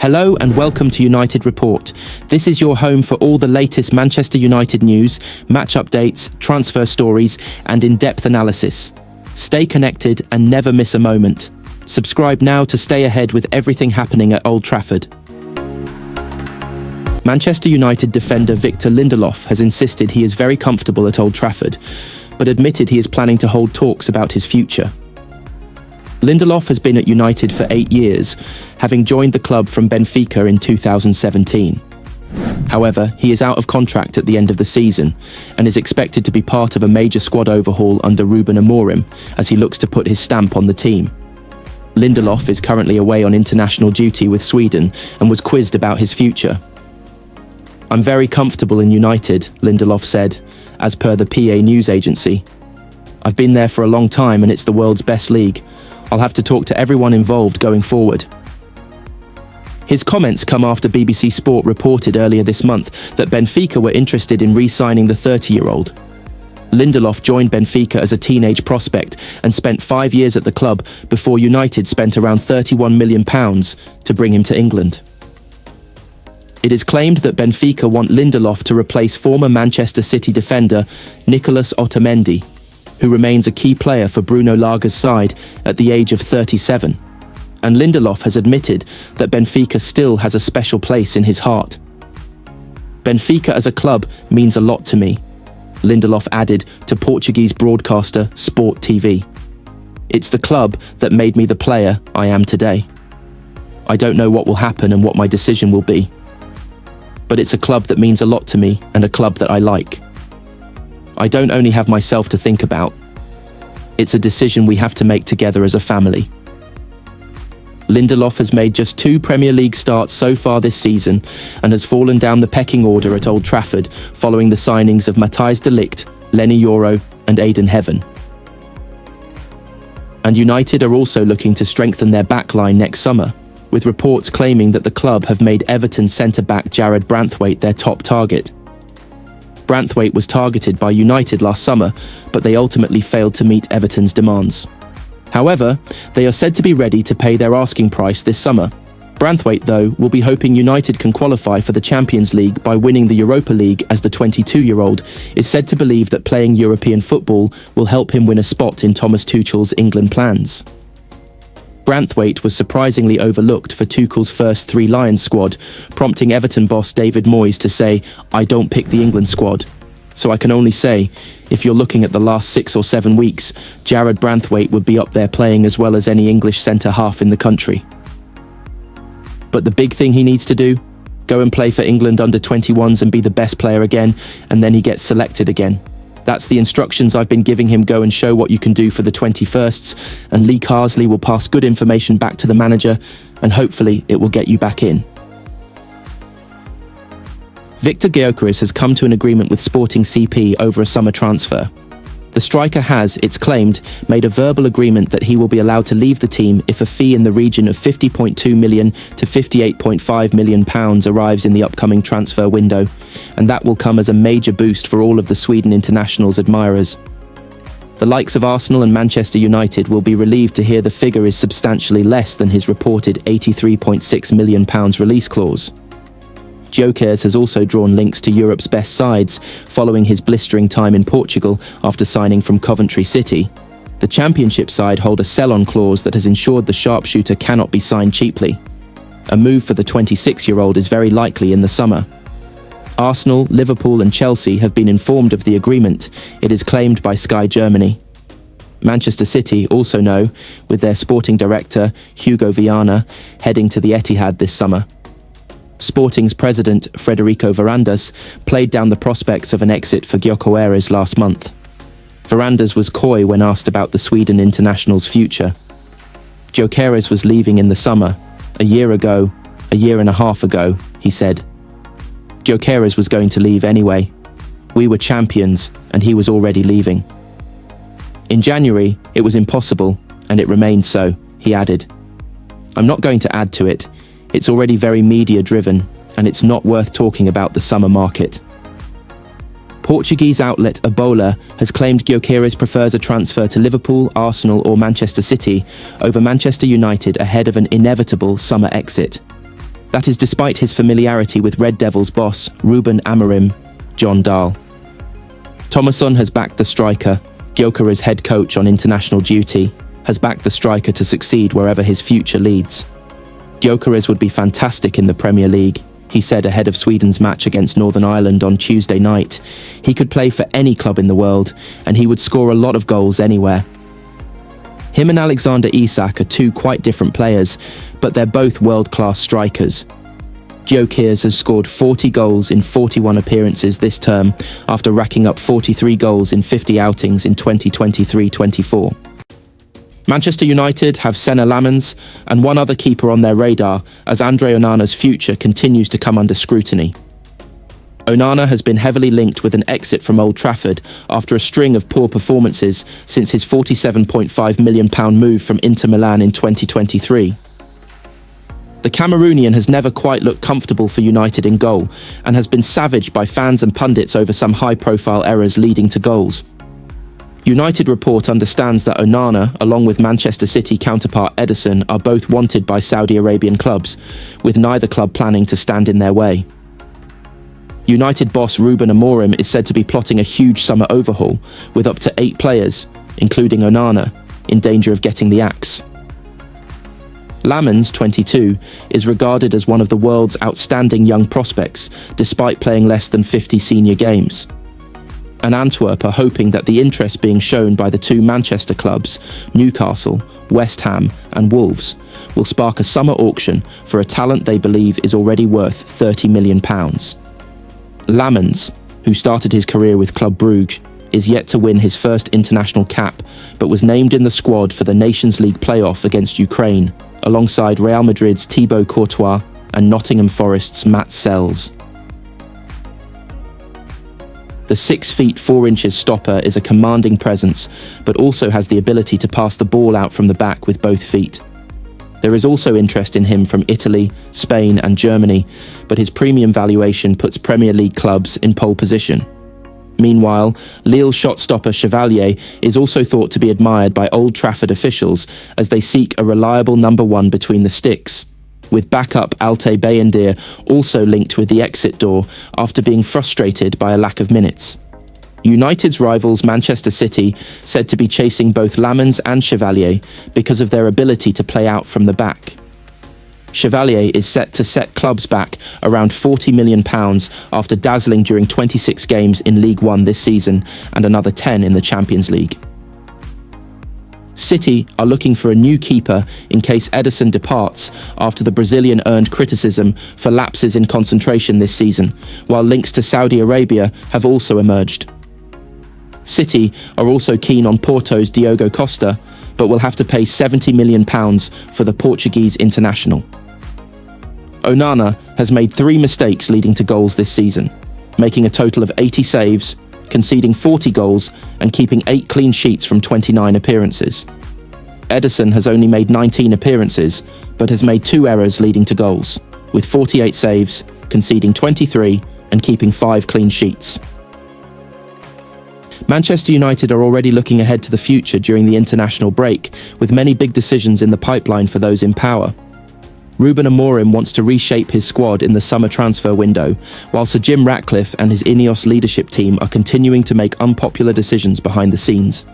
Hello and welcome to United Report. This is your home for all the latest Manchester United news, match updates, transfer stories, and in-depth analysis. Stay connected and never miss a moment. Subscribe now to stay ahead with everything happening at Old Trafford. Manchester United defender Viktor Lindelof has insisted he is very comfortable at Old Trafford, but admitted he is planning to hold talks about his future. Lindelof has been at United for 8 years, having joined the club from Benfica in 2017. However, he is out of contract at the end of the season and is expected to be part of a major squad overhaul under RUBEN AMORIM as he looks to put his stamp on the team. Lindelof is currently away on international duty with Sweden and was quizzed about his future. "I'm very comfortable in United," Lindelof said, as per the PA news agency. "I've been there for a long time and it's the world's best league. I'll have to talk to everyone involved going forward." His comments come after BBC Sport reported earlier this month that Benfica were interested in re-signing the 30-year-old. Lindelof joined Benfica as a teenage prospect and spent 5 years at the club before United spent around £31 million to bring him to England. It is claimed that Benfica want Lindelof to replace former Manchester City defender Nicolas Otamendi, who remains a key player for Bruno Laga's side at the age of 37. And Lindelof has admitted that Benfica still has a special place in his heart. "Benfica as a club means a lot to me," Lindelof added to Portuguese broadcaster Sport TV. "It's the club that made me the player I am today. I don't know what will happen and what my decision will be. But it's a club that means a lot to me and a club that I like. I don't only have myself to think about. It's a decision we have to make together as a family." Lindelof has made just 2 Premier League starts so far this season and has fallen down the pecking order at Old Trafford following the signings of Matthijs de Ligt, Lenny Yoro and Aiden Heaven. And United are also looking to strengthen their backline next summer, with reports claiming that the club have made Everton centre-back Jarrad Branthwaite their top target. Branthwaite was targeted by United last summer, but they ultimately failed to meet Everton's demands. However, they are said to be ready to pay their asking price this summer. Branthwaite, though, will be hoping United can qualify for the Champions League by winning the Europa League, as the 22-year-old is said to believe that playing European football will help him win a spot in Thomas Tuchel's England plans. Branthwaite was surprisingly overlooked for Tuchel's first 3 Lions squad, prompting Everton boss David Moyes to say, "I don't pick the England squad. So I can only say, if you're looking at the last 6 or 7 weeks, Jarrad Branthwaite would be up there playing as well as any English centre-half in the country." But the big thing he needs to do? Go and play for England under-21s and be the best player again, and then he gets selected again. That's the instructions I've been giving him. Go and show what you can do for the 21sts, and Lee Carsley will pass good information back to the manager, and hopefully it will get you back in. Viktor Gyokeres has come to an agreement with Sporting CP over a summer transfer. The striker has, it's claimed, made a verbal agreement that he will be allowed to leave the team if a fee in the region of £50.2 million to £58.5 million arrives in the upcoming transfer window, and that will come as a major boost for all of the Sweden international's admirers. The likes of Arsenal and Manchester United will be relieved to hear the figure is substantially less than his reported £83.6 million release clause. Gyokeres has also drawn links to Europe's best sides following his blistering time in Portugal after signing from Coventry City. The Championship side hold a sell-on clause that has ensured the sharpshooter cannot be signed cheaply. A move for the 26-year-old is very likely in the summer. Arsenal, Liverpool and Chelsea have been informed of the agreement, it is claimed by Sky Germany. Manchester City also know, with their sporting director, Hugo Viana, heading to the Etihad this summer. Sporting's president, Frederico Varandas, played down the prospects of an exit for Gyokeres last month. Varandas was coy when asked about the Sweden international's future. Gyokeres was leaving in the summer. A year and a half ago, he said. Gyokeres was going to leave anyway. We were champions, and he was already leaving. In January, it was impossible, and it remained so, he added. "I'm not going to add to it. It's already very media-driven, and it's not worth talking about the summer market." Portuguese outlet Abola has claimed Gyokeres prefers a transfer to Liverpool, Arsenal or Manchester City over Manchester United ahead of an inevitable summer exit. That is despite his familiarity with Red Devils boss Ruben Amorim, John Dahl. Thomasson has backed the striker. Gyokeres, head coach on international duty, has backed the striker to succeed wherever his future leads. Gyokeres would be fantastic in the Premier League, he said ahead of Sweden's match against Northern Ireland on Tuesday night. He could play for any club in the world, and he would score a lot of goals anywhere. Him and Alexander Isak are two quite different players, but they're both world-class strikers. Gyokeres has scored 40 goals in 41 appearances this term, after racking up 43 goals in 50 outings in 2023-24. Manchester United have Senna Lammens and one other keeper on their radar as Andre Onana's future continues to come under scrutiny. Onana has been heavily linked with an exit from Old Trafford after a string of poor performances since his £47.5 million move from Inter Milan in 2023. The Cameroonian has never quite looked comfortable for United in goal and has been savaged by fans and pundits over some high-profile errors leading to goals. United Report understands that Onana, along with Manchester City counterpart Ederson, are both wanted by Saudi Arabian clubs, with neither club planning to stand in their way. United boss RUBEN is said to be plotting a huge summer overhaul, with up to 8 players, including Onana, in danger of getting the axe. Lammens, 22, is regarded as one of the world's outstanding young prospects, despite playing less than 50 senior games. And Antwerp are hoping that the interest being shown by the 2 Manchester clubs, Newcastle, West Ham and Wolves, will spark a summer auction for a talent they believe is already worth £30 million. Lammens, who started his career with Club Brugge, is yet to win his first international cap, but was named in the squad for the Nations League playoff against Ukraine, alongside Real Madrid's Thibaut Courtois and Nottingham Forest's Matt Sells. The 6 feet 4 inches stopper is a commanding presence, but also has the ability to pass the ball out from the back with both feet. There is also interest in him from Italy, Spain and Germany, but his premium valuation puts Premier League clubs in pole position. Meanwhile, Lille shot stopper Chevalier is also thought to be admired by Old Trafford officials as they seek a reliable number 1 between the sticks, with backup Altay Bayindir also linked with the exit door after being frustrated by a lack of minutes. United's rivals Manchester City said to be chasing both Lammens and Chevalier because of their ability to play out from the back. Chevalier is set to set clubs back around £40 million after dazzling during 26 games in League One this season and another 10 in the Champions League. City are looking for a new keeper in case Ederson departs after the Brazilian earned criticism for lapses in concentration this season, while links to Saudi Arabia have also emerged. City are also keen on Porto's Diogo Costa, but will have to pay £70 million for the Portuguese international. Onana has made 3 mistakes leading to goals this season, making a total of 80 saves, conceding 40 goals and keeping 8 clean sheets from 29 appearances. Ederson has only made 19 appearances, but has made 2 errors leading to goals, with 48 saves, conceding 23 and keeping 5 clean sheets. Manchester United are already looking ahead to the future during the international break, with many big decisions in the pipeline for those in power. Ruben Amorim wants to reshape his squad in the summer transfer window, while Sir Jim Ratcliffe and his Ineos leadership team are continuing to make unpopular decisions behind the scenes.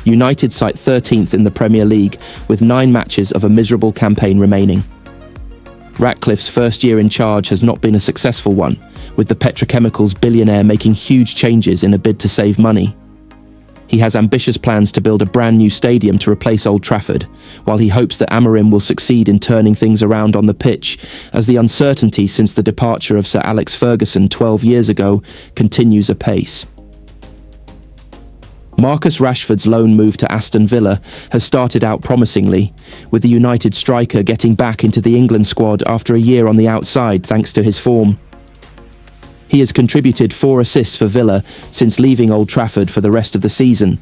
United sit 13th in the Premier League, with 9 matches of a miserable campaign remaining. Ratcliffe's first year in charge has not been a successful one, with the petrochemicals billionaire making huge changes in a bid to save money. He has ambitious plans to build a brand new stadium to replace Old Trafford, while he hopes that Amorim will succeed in turning things around on the pitch, as the uncertainty since the departure of Sir Alex Ferguson 12 years ago continues apace. Marcus Rashford's loan move to Aston Villa has started out promisingly, with the United striker getting back into the England squad after a year on the outside thanks to his form. He has contributed 4 assists for Villa since leaving Old Trafford for the rest of the season,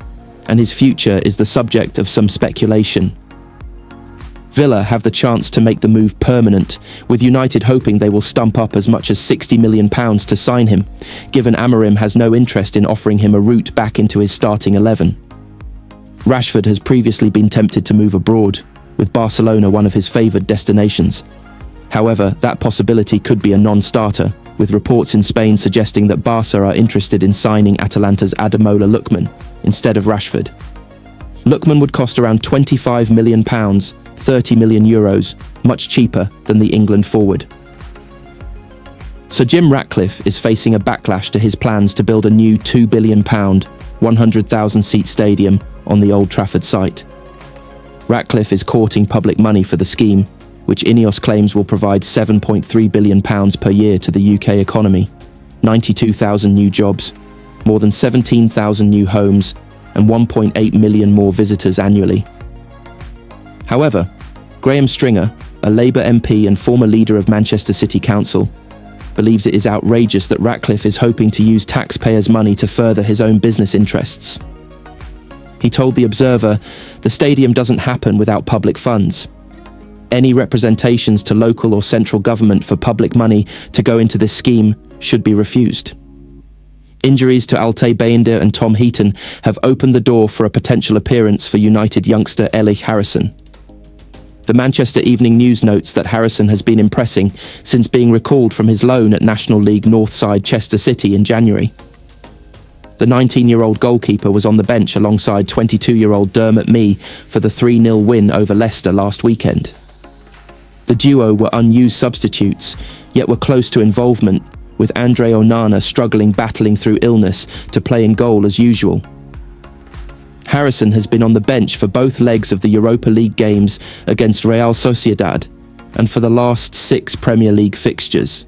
and his future is the subject of some speculation. Villa have the chance to make the move permanent, with United hoping they will stump up as much as £60 million to sign him, given Amorim has no interest in offering him a route back into his starting 11. Rashford has previously been tempted to move abroad, with Barcelona one of his favoured destinations. However, that possibility could be a non-starter, with reports in Spain suggesting that Barca are interested in signing Atalanta's Ademola Lookman instead of Rashford. Lookman would cost around £25 million, €30 million, much cheaper than the England forward. Sir Jim Ratcliffe is facing a backlash to his plans to build a new £2 billion, 100,000-seat stadium on the Old Trafford site. Ratcliffe is courting public money for the scheme, which Ineos claims will provide £7.3 billion per year to the UK economy, 92,000 new jobs, more than 17,000 new homes, and 1.8 million more visitors annually. However, Graham Stringer, a Labour MP and former leader of Manchester City Council, believes it is outrageous that Ratcliffe is hoping to use taxpayers' money to further his own business interests. He told The Observer, "The stadium doesn't happen without public funds. Any representations to local or central government for public money to go into this scheme should be refused." Injuries to Altay Bayındır and Tom Heaton have opened the door for a potential appearance for United youngster Ellich Harrison. The Manchester Evening News notes that Harrison has been impressing since being recalled from his loan at National League North side Chester City in January. The 19-year-old goalkeeper was on the bench alongside 22-year-old Dermot Mee for the 3-0 win over Leicester last weekend. The duo were unused substitutes, yet were close to involvement, with Andre Onana battling through illness to play in goal as usual. Harrison has been on the bench for both legs of the Europa League games against Real Sociedad and for the last 6 Premier League fixtures.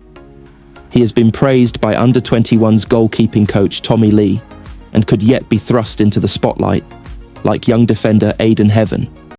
He has been praised by under-21's goalkeeping coach Tommy Lee and could yet be thrust into the spotlight, like young defender Aidan Heaven.